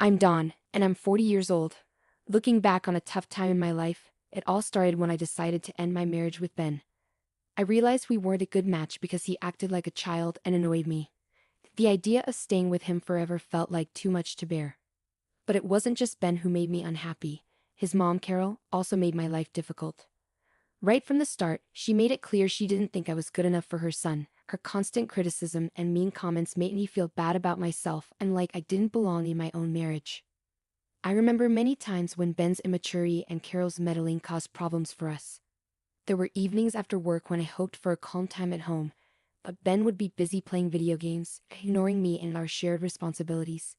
I'm Dawn, and I'm 40 years old. Looking back on a tough time in my life, it all started when I decided to end my marriage with Ben. I realized we weren't a good match because he acted like a child and annoyed me. The idea of staying with him forever felt like too much to bear. But it wasn't just Ben who made me unhappy. His mom, Carol, also made my life difficult. Right from the start, she made it clear she didn't think I was good enough for her son. Her constant criticism and mean comments made me feel bad about myself and like I didn't belong in my own marriage. I remember many times when Ben's immaturity and Carol's meddling caused problems for us. There were evenings after work when I hoped for a calm time at home, but Ben would be busy playing video games, ignoring me and our shared responsibilities.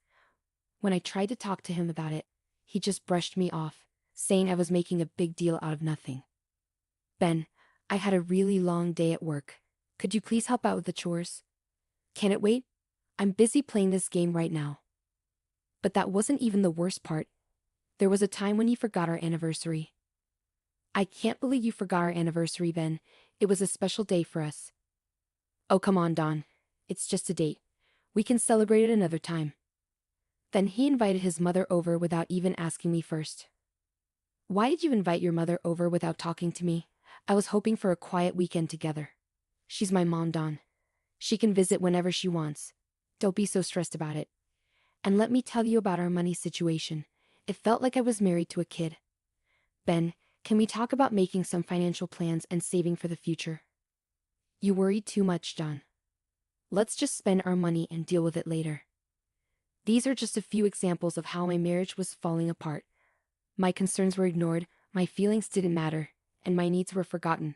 When I tried to talk to him about it, he just brushed me off, saying I was making a big deal out of nothing. Ben, I had a really long day at work. Could you please help out with the chores? Can it wait? I'm busy playing this game right now. But that wasn't even the worst part. There was a time when he forgot our anniversary. I can't believe you forgot our anniversary, Ben. It was a special day for us. Oh, come on, Don. It's just a date. We can celebrate it another time. Then he invited his mother over without even asking me first. Why did you invite your mother over without talking to me? I was hoping for a quiet weekend together. She's my mom, Don. She can visit whenever she wants. Don't be so stressed about it. And let me tell you about our money situation. It felt like I was married to a kid. Ben, can we talk about making some financial plans and saving for the future? You worry too much, John. Let's just spend our money and deal with it later. These are just a few examples of how my marriage was falling apart. My concerns were ignored, my feelings didn't matter, and my needs were forgotten.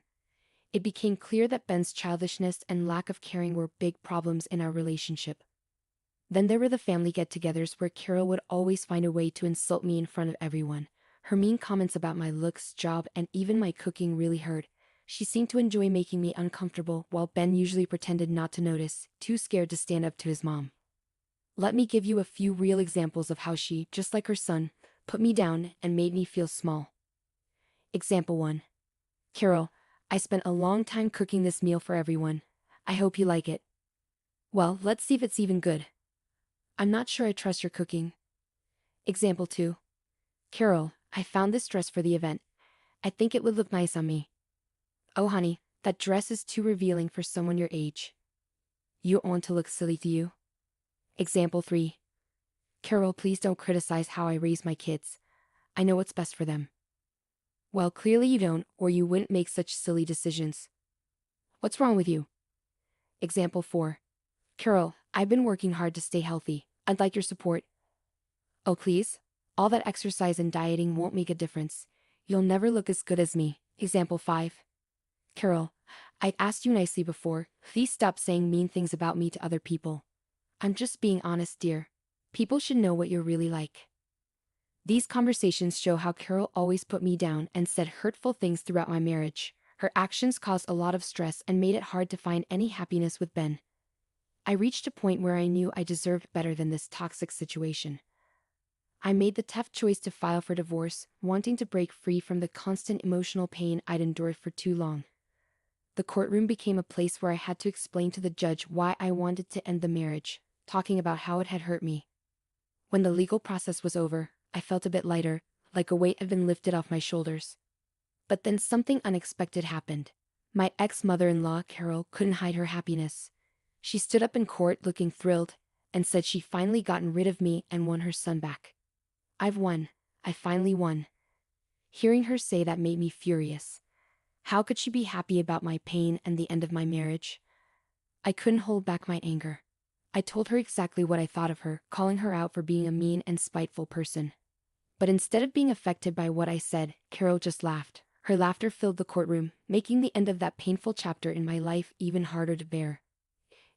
It became clear that Ben's childishness and lack of caring were big problems in our relationship. Then there were the family get-togethers where Carol would always find a way to insult me in front of everyone. Her mean comments about my looks, job, and even my cooking really hurt. She seemed to enjoy making me uncomfortable while Ben usually pretended not to notice, too scared to stand up to his mom. Let me give you a few real examples of how she, just like her son, put me down and made me feel small. Example 1. Carol, I spent a long time cooking this meal for everyone. I hope you like it. Well, let's see if it's even good. I'm not sure I trust your cooking. Example 2. Carol, I found this dress for the event. I think it would look nice on me. Oh honey, that dress is too revealing for someone your age. You want to look silly to you? Example 3. Carol, please don't criticize how I raise my kids. I know what's best for them. Well, clearly you don't, or you wouldn't make such silly decisions. What's wrong with you? Example 4. Carol, I've been working hard to stay healthy. I'd like your support. Oh please? All that exercise and dieting won't make a difference. You'll never look as good as me. Example 5. Carol, I asked you nicely before. Please stop saying mean things about me to other people. I'm just being honest, dear. People should know what you're really like. These conversations show how Carol always put me down and said hurtful things throughout my marriage. Her actions caused a lot of stress and made it hard to find any happiness with Ben. I reached a point where I knew I deserved better than this toxic situation. I made the tough choice to file for divorce, wanting to break free from the constant emotional pain I'd endured for too long. The courtroom became a place where I had to explain to the judge why I wanted to end the marriage, talking about how it had hurt me. When the legal process was over, I felt a bit lighter, like a weight had been lifted off my shoulders. But then something unexpected happened. My ex-mother-in-law, Carol, couldn't hide her happiness. She stood up in court looking thrilled, and said she'd finally gotten rid of me and won her son back. I've won. I finally won. Hearing her say that made me furious. How could she be happy about my pain and the end of my marriage? I couldn't hold back my anger. I told her exactly what I thought of her, calling her out for being a mean and spiteful person. But instead of being affected by what I said, Carol just laughed. Her laughter filled the courtroom, making the end of that painful chapter in my life even harder to bear.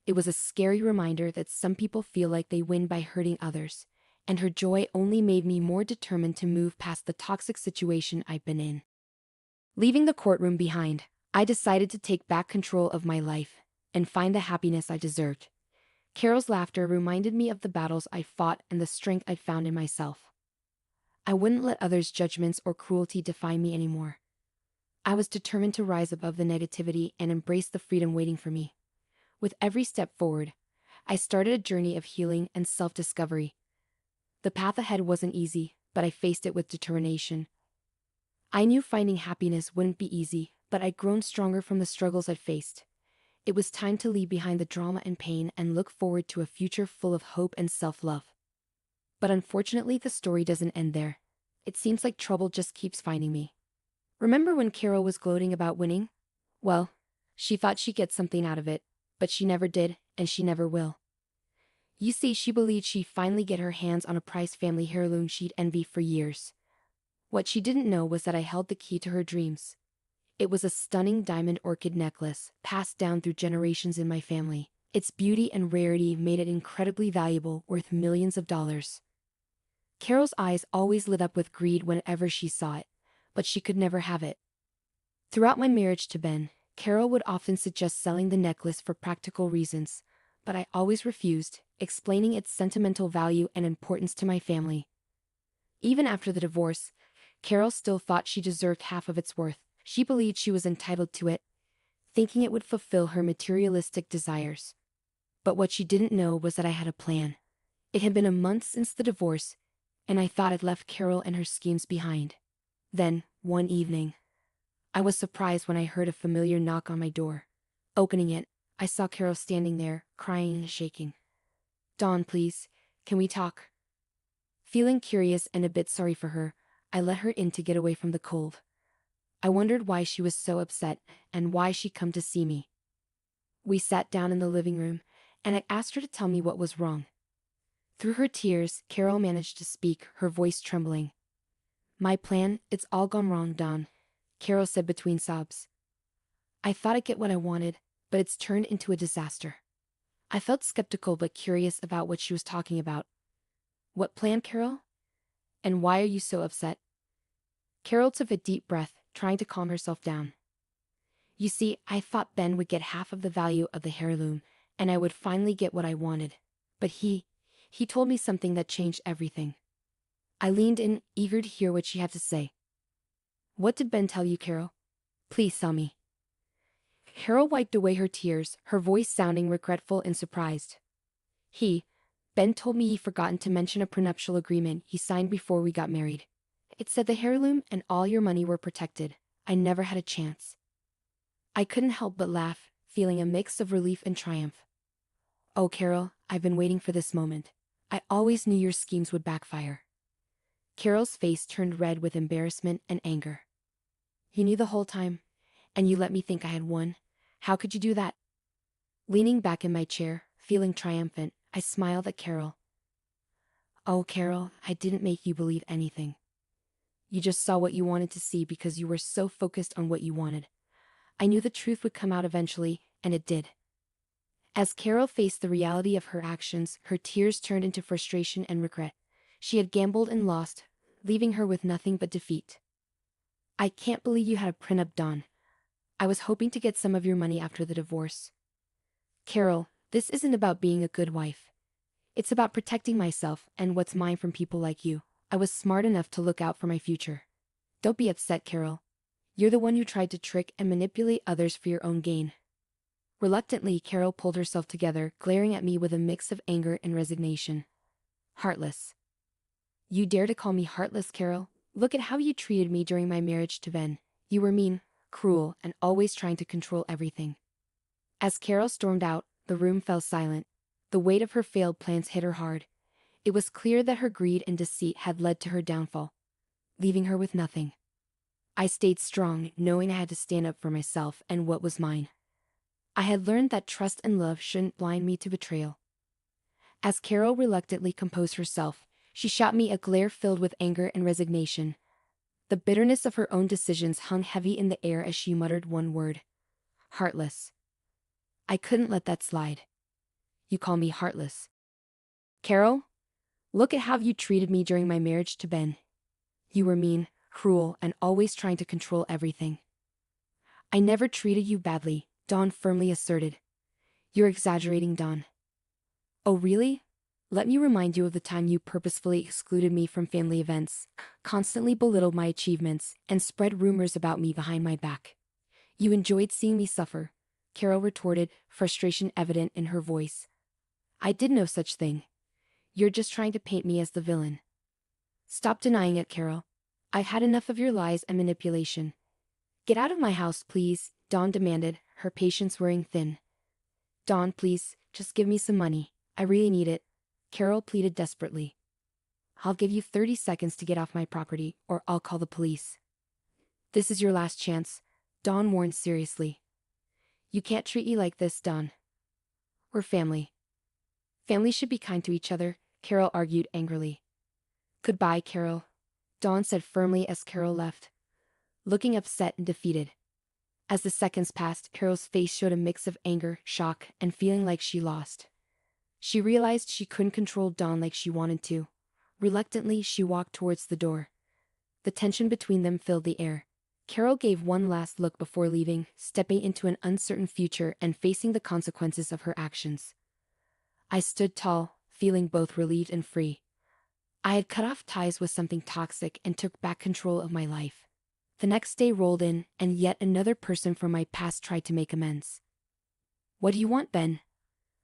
It was a scary reminder that some people feel like they win by hurting others, and her joy only made me more determined to move past the toxic situation I'd been in. Leaving the courtroom behind, I decided to take back control of my life and find the happiness I deserved. Carol's laughter reminded me of the battles I fought and the strength I'd found in myself. I wouldn't let others' judgments or cruelty define me anymore. I was determined to rise above the negativity and embrace the freedom waiting for me. With every step forward, I started a journey of healing and self-discovery. The path ahead wasn't easy, but I faced it with determination. I knew finding happiness wouldn't be easy, but I'd grown stronger from the struggles I'd faced. It was time to leave behind the drama and pain and look forward to a future full of hope and self-love. But unfortunately, the story doesn't end there. It seems like trouble just keeps finding me. Remember when Carol was gloating about winning? Well, she thought she'd get something out of it, but she never did, and she never will. You see, she believed she'd finally get her hands on a prized family heirloom she'd envy for years. What she didn't know was that I held the key to her dreams. It was a stunning diamond orchid necklace, passed down through generations in my family. Its beauty and rarity made it incredibly valuable, worth millions of dollars. Carol's eyes always lit up with greed whenever she saw it, but she could never have it. Throughout my marriage to Ben, Carol would often suggest selling the necklace for practical reasons, but I always refused, explaining its sentimental value and importance to my family. Even after the divorce, Carol still thought she deserved half of its worth. She believed she was entitled to it, thinking it would fulfill her materialistic desires. But what she didn't know was that I had a plan. It had been a month since the divorce, and I thought I'd left Carol and her schemes behind. Then, one evening, I was surprised when I heard a familiar knock on my door. Opening it, I saw Carol standing there, crying and shaking. "Dawn, please, can we talk?" Feeling curious and a bit sorry for her, I let her in to get away from the cold. I wondered why she was so upset and why she'd come to see me. We sat down in the living room, and I asked her to tell me what was wrong. Through her tears, Carol managed to speak, her voice trembling. "My plan, it's all gone wrong, Dawn," Carol said between sobs. "I thought I'd get what I wanted, but it's turned into a disaster." I felt skeptical but curious about what she was talking about. "What plan, Carol? And why are you so upset?" Carol took a deep breath, trying to calm herself down. "You see, I thought Ben would get half of the value of the heirloom, and I would finally get what I wanted. But he told me something that changed everything." I leaned in, eager to hear what she had to say. "What did Ben tell you, Carol? Please tell me." Carol wiped away her tears, her voice sounding regretful and surprised. Ben told me he'd forgotten to mention a prenuptial agreement he signed before we got married. It said the heirloom and all your money were protected. I never had a chance." I couldn't help but laugh, feeling a mix of relief and triumph. "Oh, Carol, I've been waiting for this moment. I always knew your schemes would backfire." Carol's face turned red with embarrassment and anger. "You knew the whole time, and you let me think I had won. How could you do that?" Leaning back in my chair, feeling triumphant, I smiled at Carol. "Oh, Carol, I didn't make you believe anything. You just saw what you wanted to see because you were so focused on what you wanted. I knew the truth would come out eventually, and it did." As Carol faced the reality of her actions, her tears turned into frustration and regret. She had gambled and lost, leaving her with nothing but defeat. "I can't believe you had a prenup, Dawn. I was hoping to get some of your money after the divorce." "Carol, this isn't about being a good wife. It's about protecting myself and what's mine from people like you. I was smart enough to look out for my future. Don't be upset, Carol. You're the one who tried to trick and manipulate others for your own gain." Reluctantly, Carol pulled herself together, glaring at me with a mix of anger and resignation. "Heartless. You dare to call me heartless, Carol? Look at how you treated me during my marriage to Ben. You were mean, cruel, and always trying to control everything." As Carol stormed out, the room fell silent. The weight of her failed plans hit her hard. It was clear that her greed and deceit had led to her downfall, leaving her with nothing. I stayed strong, knowing I had to stand up for myself and what was mine. I had learned that trust and love shouldn't blind me to betrayal. As Carol reluctantly composed herself, she shot me a glare filled with anger and resignation. The bitterness of her own decisions hung heavy in the air as she muttered one word: "Heartless." I couldn't let that slide. "You call me heartless? Carol? Look at how you treated me during my marriage to Ben. You were mean, cruel, and always trying to control everything." "I never treated you badly," Dawn firmly asserted. "You're exaggerating, Dawn." "Oh, really? Let me remind you of the time you purposefully excluded me from family events, constantly belittled my achievements, and spread rumors about me behind my back. You enjoyed seeing me suffer," Carol retorted, frustration evident in her voice. "I did no such thing. You're just trying to paint me as the villain. Stop denying it, Carol. I've had enough of your lies and manipulation. Get out of my house, please, Dawn demanded, her patience wearing thin. Dawn, please, just give me some money. I really need it, Carol pleaded desperately. I'll give you 30 seconds to get off my property, or I'll call the police. This is your last chance, Dawn warned seriously. You can't treat me like this, Dawn. We're family. Families should be kind to each other, Carol argued angrily. Goodbye, Carol, Dawn said firmly as Carol left, looking upset and defeated. As the seconds passed, Carol's face showed a mix of anger, shock, and feeling like she lost. She realized she couldn't control Dawn like she wanted to. Reluctantly, she walked towards the door. The tension between them filled the air. Carol gave one last look before leaving, stepping into an uncertain future and facing the consequences of her actions. I stood tall, feeling both relieved and free. I had cut off ties with something toxic and took back control of my life. The next day rolled in, and yet another person from my past tried to make amends. What do you want, Ben?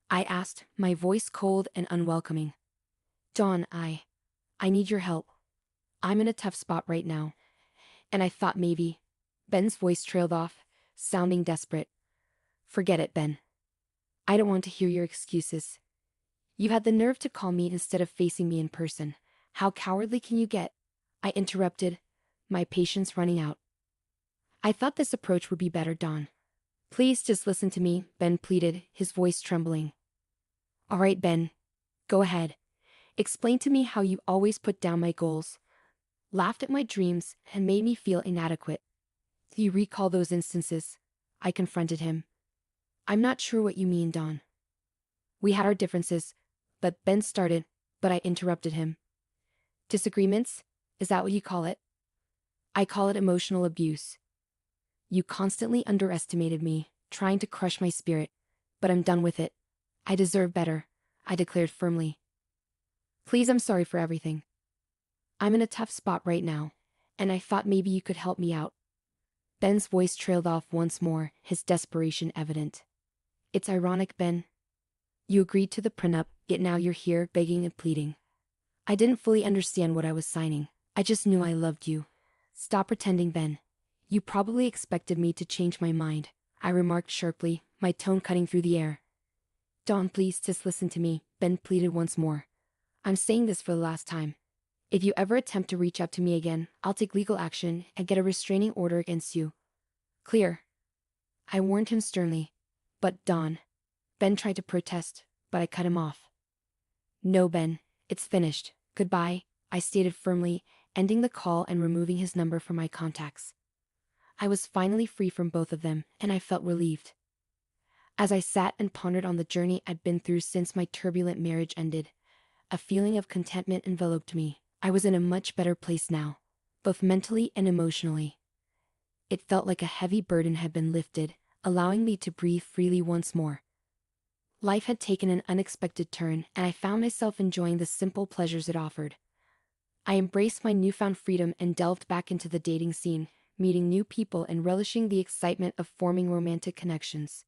I asked, my voice cold and unwelcoming. Dawn, I need your help. I'm in a tough spot right now. And I thought maybe. Ben's voice trailed off, sounding desperate. Forget it, Ben. I don't want to hear your excuses. You had the nerve to call me instead of facing me in person. How cowardly can you get? I interrupted, my patience running out. I thought this approach would be better, Dawn. Please just listen to me, Ben pleaded, his voice trembling. All right, Ben. Go ahead. Explain to me how you always put down my goals, laughed at my dreams, and made me feel inadequate. Do you recall those instances? I confronted him. I'm not sure what you mean, Dawn. We had our differences, but Ben started, but I interrupted him. Disagreements? Is that what you call it? I call it emotional abuse. You constantly underestimated me, trying to crush my spirit, but I'm done with it. I deserve better, I declared firmly. Please, I'm sorry for everything. I'm in a tough spot right now, and I thought maybe you could help me out. Ben's voice trailed off once more, his desperation evident. It's ironic, Ben. You agreed to the prenup, yet now you're here begging and pleading. I didn't fully understand what I was signing. I just knew I loved you. Stop pretending, Ben. You probably expected me to change my mind, I remarked sharply, my tone cutting through the air. Dawn, please just listen to me, Ben pleaded once more. I'm saying this for the last time. If you ever attempt to reach out to me again, I'll take legal action and get a restraining order against you. Clear? I warned him sternly. But Dawn. Ben tried to protest, but I cut him off. No, Ben, it's finished. Goodbye, I stated firmly, ending the call and removing his number from my contacts. I was finally free from both of them, and I felt relieved. As I sat and pondered on the journey I'd been through since my turbulent marriage ended, a feeling of contentment enveloped me. I was in a much better place now, both mentally and emotionally. It felt like a heavy burden had been lifted, allowing me to breathe freely once more. Life had taken an unexpected turn, and I found myself enjoying the simple pleasures it offered. I embraced my newfound freedom and delved back into the dating scene, meeting new people and relishing the excitement of forming romantic connections.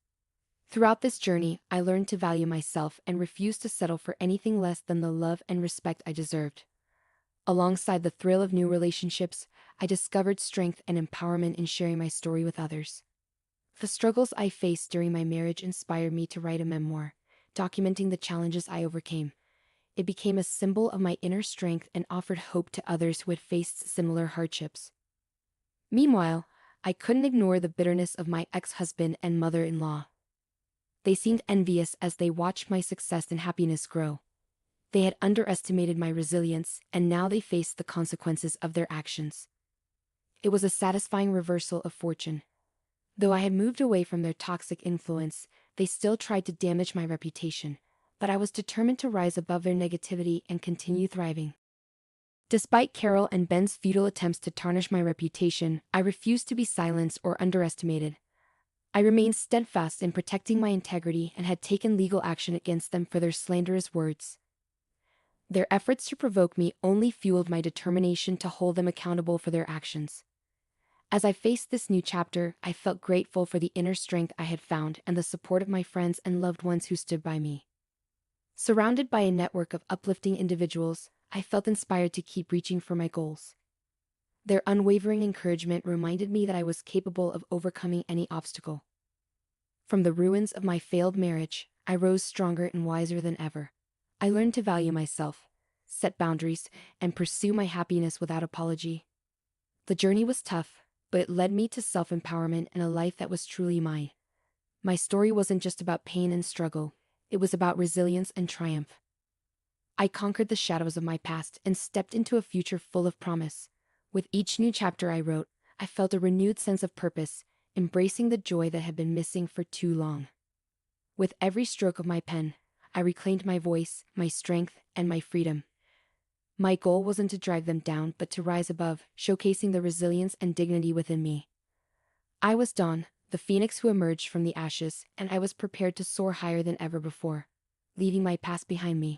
Throughout this journey, I learned to value myself and refused to settle for anything less than the love and respect I deserved. Alongside the thrill of new relationships, I discovered strength and empowerment in sharing my story with others. The struggles I faced during my marriage inspired me to write a memoir, documenting the challenges I overcame. It became a symbol of my inner strength and offered hope to others who had faced similar hardships. Meanwhile, I couldn't ignore the bitterness of my ex-husband and mother-in-law. They seemed envious as they watched my success and happiness grow. They had underestimated my resilience, and now they faced the consequences of their actions. It was a satisfying reversal of fortune. Though I had moved away from their toxic influence, they still tried to damage my reputation, but I was determined to rise above their negativity and continue thriving. Despite Carol and Ben's futile attempts to tarnish my reputation, I refused to be silenced or underestimated. I remained steadfast in protecting my integrity and had taken legal action against them for their slanderous words. Their efforts to provoke me only fueled my determination to hold them accountable for their actions. As I faced this new chapter, I felt grateful for the inner strength I had found and the support of my friends and loved ones who stood by me. Surrounded by a network of uplifting individuals, I felt inspired to keep reaching for my goals. Their unwavering encouragement reminded me that I was capable of overcoming any obstacle. From the ruins of my failed marriage, I rose stronger and wiser than ever. I learned to value myself, set boundaries, and pursue my happiness without apology. The journey was tough, but it led me to self-empowerment and a life that was truly mine. My story wasn't just about pain and struggle, it was about resilience and triumph. I conquered the shadows of my past and stepped into a future full of promise. With each new chapter I wrote, I felt a renewed sense of purpose, embracing the joy that had been missing for too long. With every stroke of my pen, I reclaimed my voice, my strength, and my freedom. My goal wasn't to drag them down, but to rise above, showcasing the resilience and dignity within me. I was Dawn, the phoenix who emerged from the ashes, and I was prepared to soar higher than ever before, leaving my past behind me.